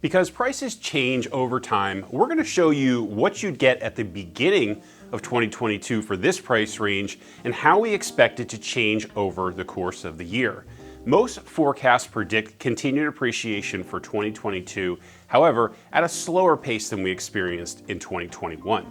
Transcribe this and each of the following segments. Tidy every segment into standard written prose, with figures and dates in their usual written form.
Because prices change over time, we're going to show you what you'd get at the beginning of 2022 for this price range and how we expect it to change over the course of the year. Most forecasts predict continued appreciation for 2022, however, at a slower pace than we experienced in 2021.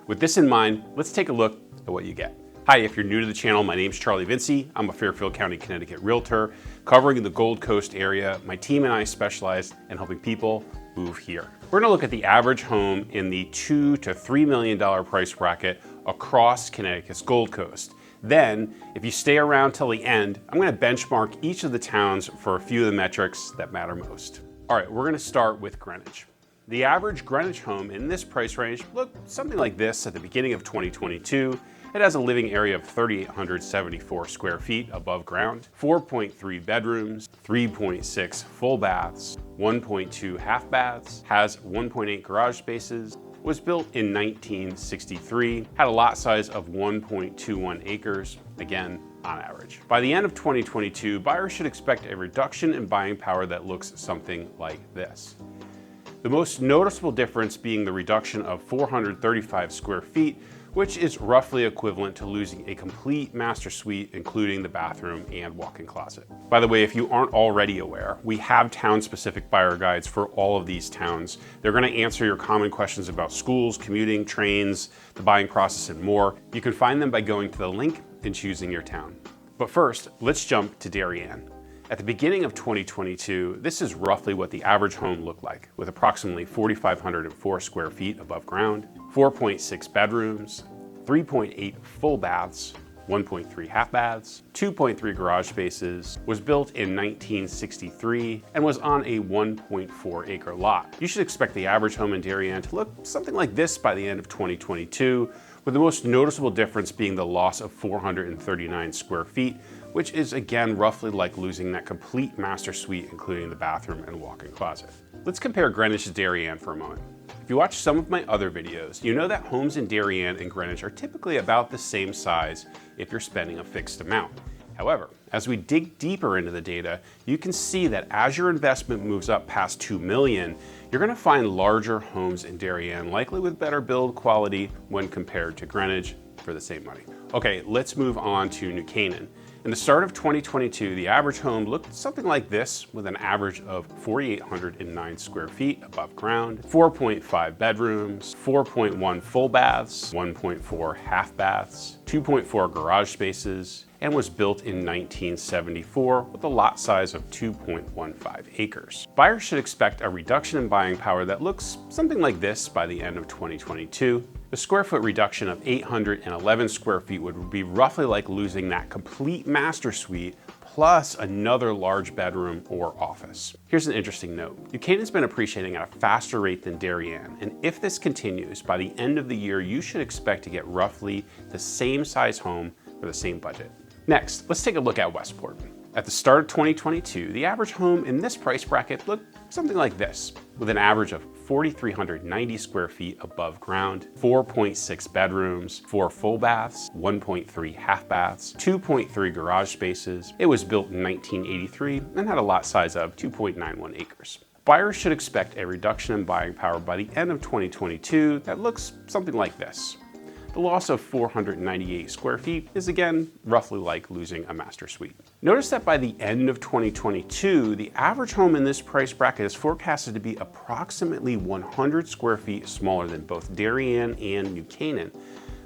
With this in mind, let's take a look at what you get. Hi, if you're new to the channel, my name's Charlie Vinci. I'm a Fairfield County, Connecticut realtor covering the Gold Coast area. My team and I specialize in helping people move here. We're gonna look at the average home in the $2 to $3 million price bracket across Connecticut's Gold Coast. Then, if you stay around till the end, I'm gonna benchmark each of the towns for a few of the metrics that matter most. All right, we're gonna start with Greenwich. The average Greenwich home in this price range looked something like this at the beginning of 2022. It has a living area of 3,874 square feet above ground, 4.3 bedrooms, 3.6 full baths, 1.2 half baths, has 1.8 garage spaces, was built in 1963, had a lot size of 1.21 acres, again, on average. By the end of 2022, buyers should expect a reduction in buying power that looks something like this. The most noticeable difference being the reduction of 435 square feet, which is roughly equivalent to losing a complete master suite, including the bathroom and walk-in closet. By the way, if you aren't already aware, we have town-specific buyer guides for all of these towns. They're gonna answer your common questions about schools, commuting, trains, the buying process, and more. You can find them by going to the link and choosing your town. But first, let's jump to Darien. At the beginning of 2022, this is roughly what the average home looked like, with approximately 4,504 square feet above ground, 4.6 bedrooms, 3.8 full baths, 1.3 half baths, 2.3 garage spaces, was built in 1963, and was on a 1.4 acre lot. You should expect the average home in Darien to look something like this by the end of 2022, with the most noticeable difference being the loss of 439 square feet, which is again roughly like losing that complete master suite, including the bathroom and walk-in closet. Let's compare Greenwich to Darien for a moment. If you watch some of my other videos, you know that homes in Darien and Greenwich are typically about the same size if you're spending a fixed amount. However, as we dig deeper into the data, you can see that as your investment moves up past $2 million, you're gonna find larger homes in Darien, likely with better build quality when compared to Greenwich for the same money. Okay, let's move on to New Canaan. In the start of 2022, the average home looked something like this, with an average of 4,809 square feet above ground, 4.5 bedrooms, 4.1 full baths, 1.4 half baths, 2.4 garage spaces, and was built in 1974 with a lot size of 2.15 acres. Buyers should expect a reduction in buying power that looks something like this by the end of 2022. The square foot reduction of 811 square feet would be roughly like losing that complete master suite plus another large bedroom or office. Here's an interesting note. New Canaan's been appreciating at a faster rate than Darien, and if this continues, by the end of the year, you should expect to get roughly the same size home for the same budget. Next, let's take a look at Westport. At the start of 2022, the average home in this price bracket looked something like this, with an average of 4,390 square feet above ground, 4.6 bedrooms, 4 full baths, 1.3 half baths, 2.3 garage spaces. It was built in 1983 and had a lot size of 2.91 acres. Buyers should expect a reduction in buying power by the end of 2022 that looks something like this. The loss of 498 square feet is again roughly like losing a master suite. Notice that by the end of 2022, the average home in this price bracket is forecasted to be approximately 100 square feet smaller than both Darien and New Canaan.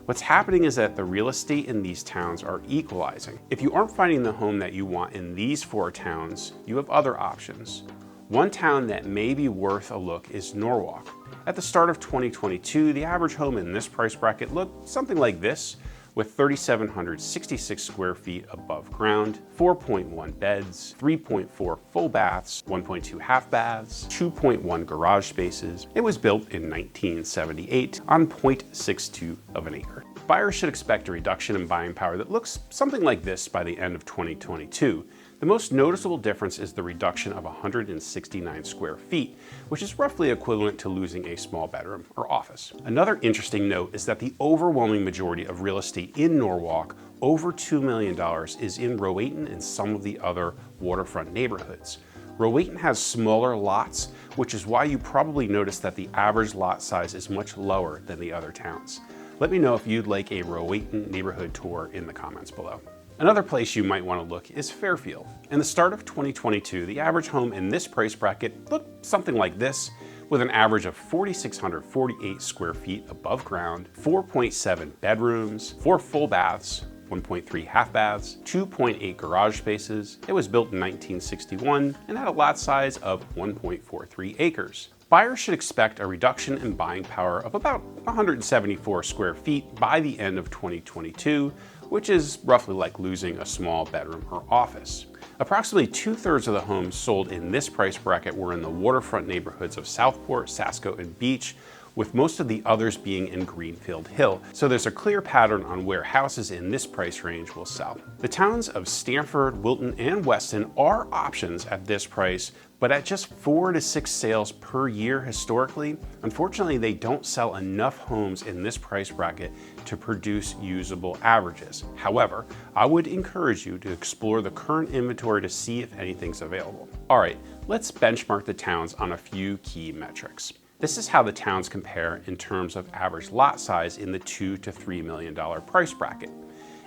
What's happening is that the real estate in these towns are equalizing. If you aren't finding the home that you want in these 4 towns, you have other options. One town that may be worth a look is Norwalk. At the start of 2022, the average home in this price bracket looked something like this, with 3,766 square feet above ground, 4.1 beds, 3.4 full baths, 1.2 half baths, 2.1 garage spaces. It was built in 1978 on 0.62 of an acre. Buyers should expect a reduction in buying power that looks something like this by the end of 2022. The most noticeable difference is the reduction of 169 square feet, which is roughly equivalent to losing a small bedroom or office. Another interesting note is that the overwhelming majority of real estate in Norwalk, over $2 million, is in Rowayton and some of the other waterfront neighborhoods. Rowayton has smaller lots which is why you probably noticed that the average lot size is much lower than the other towns. Let me know if you'd like a Rowayton neighborhood tour in the comments below. Another place you might want to look is Fairfield. In the start of 2022, the average home in this price bracket looked something like this, with an average of 4,648 square feet above ground, 4.7 bedrooms, 4 full baths, 1.3 half baths, 2.8 garage spaces. It was built in 1961 and had a lot size of 1.43 acres. Buyers should expect a reduction in buying power of about 174 square feet by the end of 2022, which is roughly like losing a small bedroom or office. Approximately 2/3 of the homes sold in this price bracket were in the waterfront neighborhoods of Southport, Sasco, and Beach, with most of the others being in Greenfield Hill. So there's a clear pattern on where houses in this price range will sell. The towns of Stamford, Wilton, and Weston are options at this price, but at just 4 to 6 sales per year historically, unfortunately they don't sell enough homes in this price bracket to produce usable averages. However, I would encourage you to explore the current inventory to see if anything's available. All right, let's benchmark the towns on a few key metrics. This is how the towns compare in terms of average lot size in the $2 to $3 million price bracket.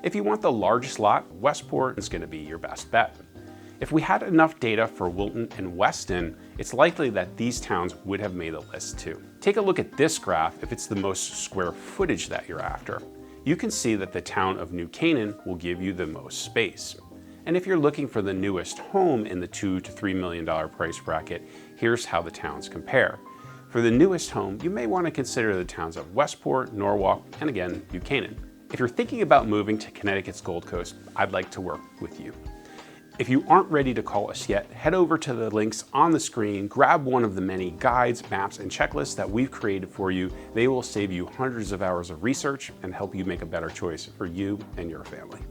If you want the largest lot, Westport is going to be your best bet. If we had enough data for Wilton and Weston, it's likely that these towns would have made a list too. Take a look at this graph if it's the most square footage that you're after. You can see that the town of New Canaan will give you the most space. And if you're looking for the newest home in the $2 to $3 million price bracket, here's how the towns compare. For the newest home, you may want to consider the towns of Westport, Norwalk, and again, New Canaan. If you're thinking about moving to Connecticut's Gold Coast, I'd like to work with you. If you aren't ready to call us yet, head over to the links on the screen, grab one of the many guides, maps, and checklists that we've created for you. They will save you hundreds of hours of research and help you make a better choice for you and your family.